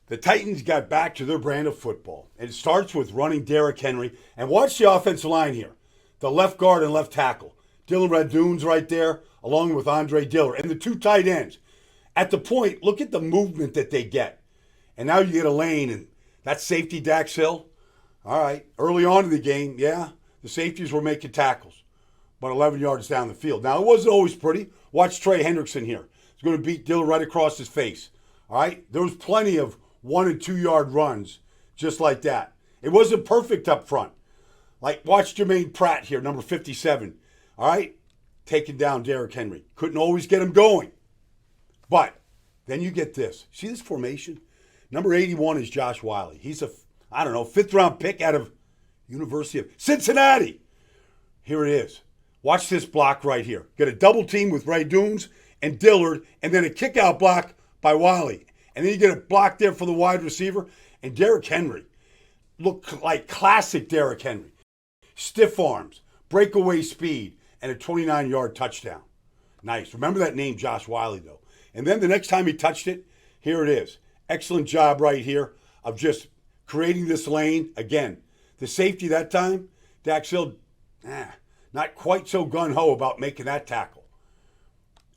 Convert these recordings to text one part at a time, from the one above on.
The Titans got back to their brand of football. And it starts with running Derrick Henry. And watch the offensive line here. The left guard and left tackle. Dylan Radune's right there, along with Andre Diller. And the two tight ends. At the point, look at the movement that they get. And now you get a lane, and that safety, Dax Hill. All right, early on in the game, yeah, the safeties were making tackles. But 11 yards down the field. Now, it wasn't always pretty. Watch Trey Hendrickson here. He's going to beat Diller right across his face. All right, there was plenty of 1 and 2 yard runs just like that. It wasn't perfect up front. Like, watch Jermaine Pratt here, number 57. All right, taking down Derrick Henry. Couldn't always get him going. But then you get this. See this formation? Number 81 is Josh Wiley. He's a, I don't know, 5th round pick out of University of Cincinnati. Here it is. Watch this block right here. Get a double team with Ray Dunes and Dillard, and then a kick out block by Wiley. And then you get a block there for the wide receiver. And Derrick Henry looked like classic Derrick Henry. Stiff arms, breakaway speed, and a 29-yard touchdown. Nice. Remember that name, Josh Wiley, though. And then the next time he touched it, here it is. Excellent job right here of just creating this lane. Again, the safety that time, Dax Hill, not quite so gung-ho about making that tackle.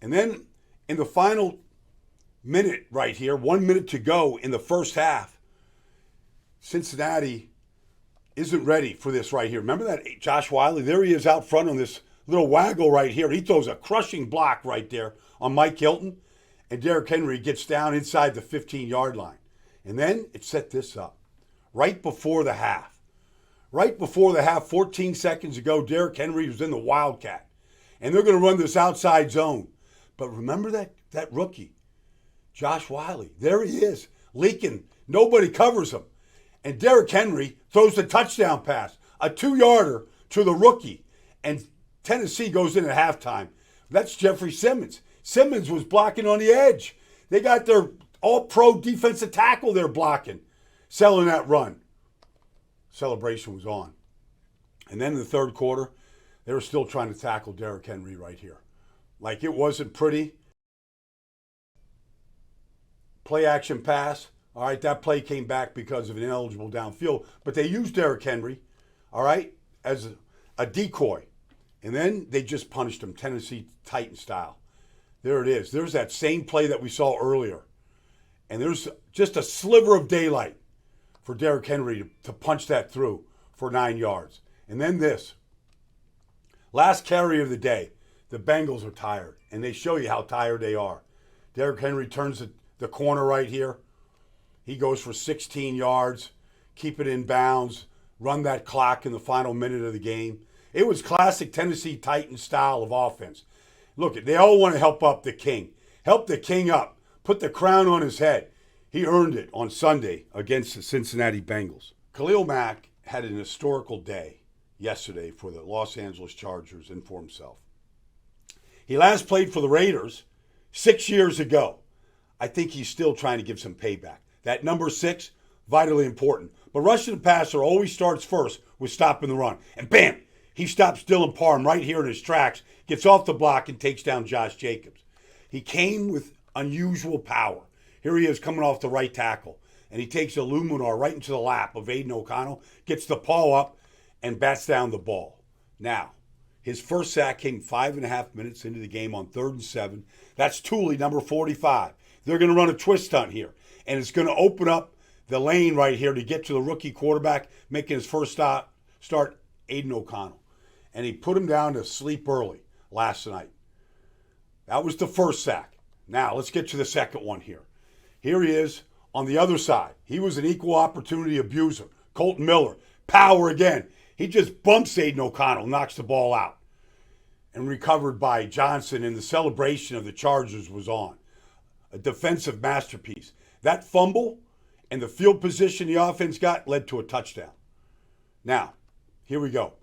And then in the final minute right here, 1 minute to go in the first half, Cincinnati isn't ready for this right here. Remember that Josh Wiley? There he is out front on this little waggle right here. He throws a crushing block right there on Mike Hilton. And Derrick Henry gets down inside the 15-yard line. And then it set this up. Right before the half. Right before the half, 14 seconds ago, Derrick Henry was in the Wildcat. And they're going to run this outside zone. But remember that rookie, Josh Wiley. There he is, leaking. Nobody covers him. And Derrick Henry throws the touchdown pass, a 2-yarder to the rookie. And Tennessee goes in at halftime. That's Jeffrey Simmons. Simmons was blocking on the edge. They got their all-pro defensive tackle there blocking, selling that run. Celebration was on. And then in the third quarter, they were still trying to tackle Derrick Henry right here. Like, it wasn't pretty. Play action pass. All right, that play came back because of an ineligible downfield. But they used Derrick Henry, all right, as a decoy. And then they just punished him, Tennessee Titan style. There it is. There's that same play that we saw earlier. And there's just a sliver of daylight for Derrick Henry to punch that through for 9 yards. And then this. Last carry of the day. The Bengals are tired. And they show you how tired they are. Derrick Henry turns the corner right here. He goes for 16 yards. Keep it in bounds. Run that clock in the final minute of the game. It was classic Tennessee Titans style of offense. Look, they all want to help up the king. Help the king up. Put the crown on his head. He earned it on Sunday against the Cincinnati Bengals. Khalil Mack had an historical day yesterday for the Los Angeles Chargers and for himself. He last played for the Raiders 6 years ago. I think he's still trying to give some payback. That number 6, vitally important. But rushing the passer always starts first with stopping the run. And bam, he stops Dylan Parham right here in his tracks, gets off the block, and takes down Josh Jacobs. He came with unusual power. Here he is coming off the right tackle. And he takes a Luminar right into the lap of Aiden O'Connell, gets the paw up, and bats down the ball. Now, his first sack came 5.5 minutes into the game on 3rd and 7. That's Tooley, number 45. They're going to run a twist hunt here. And it's going to open up the lane right here to get to the rookie quarterback, making his first start, Aiden O'Connell. And he put him down to sleep early last night. That was the first sack. Now, let's get to the second one here. Here he is on the other side. He was an equal opportunity abuser. Colton Miller, power again. He just bumps Aiden O'Connell, knocks the ball out. And recovered by Johnson, and the celebration of the Chargers was on. A defensive masterpiece. That fumble and the field position the offense got led to a touchdown. Now, here we go.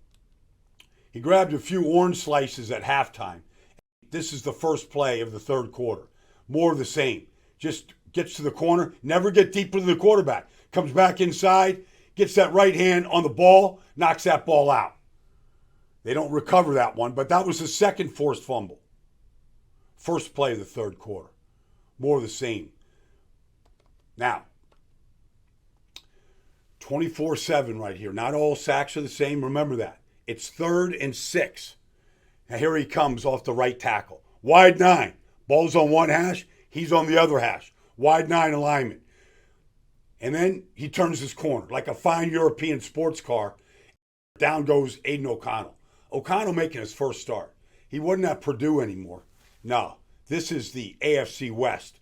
He grabbed a few orange slices at halftime. This is the first play of the third quarter. More of the same. Just gets to the corner, never get deeper than the quarterback. Comes back inside, gets that right hand on the ball, knocks that ball out. They don't recover that one, but that was the second forced fumble. First play of the third quarter. More of the same. Now, 24-7 right here. Not all sacks are the same. Remember that. It's 3rd and 6. Now here he comes off the right tackle. Wide 9. Ball's on one hash. He's on the other hash. Wide 9 alignment. And then he turns his corner like a fine European sports car. Down goes Aiden O'Connell. O'Connell making his first start. He wasn't at Purdue anymore. No, this is the AFC West.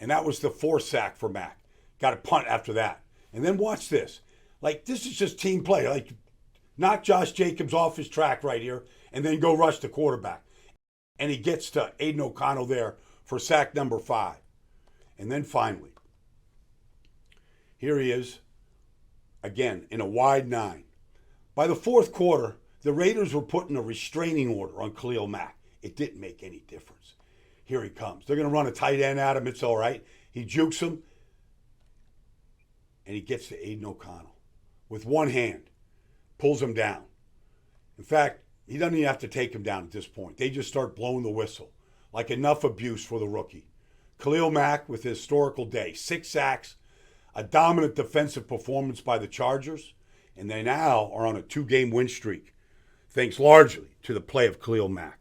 And that was the 4th sack for Mack. Got a punt after that. And then watch this. Like, this is just team play. Like, knock Josh Jacobs off his track right here and then go rush the quarterback. And he gets to Aiden O'Connell there for sack number 5. And then finally, here he is, again, in a wide 9. By the 4th quarter, the Raiders were putting a restraining order on Khalil Mack. It didn't make any difference. Here he comes. They're going to run a tight end at him. It's all right. He jukes him, and he gets to Aiden O'Connell with one hand, pulls him down. In fact, he doesn't even have to take him down at this point. They just start blowing the whistle. Like, enough abuse for the rookie. Khalil Mack with his historical day. 6 sacks, a dominant defensive performance by the Chargers, and they now are on a 2-game win streak, thanks largely to the play of Khalil Mack.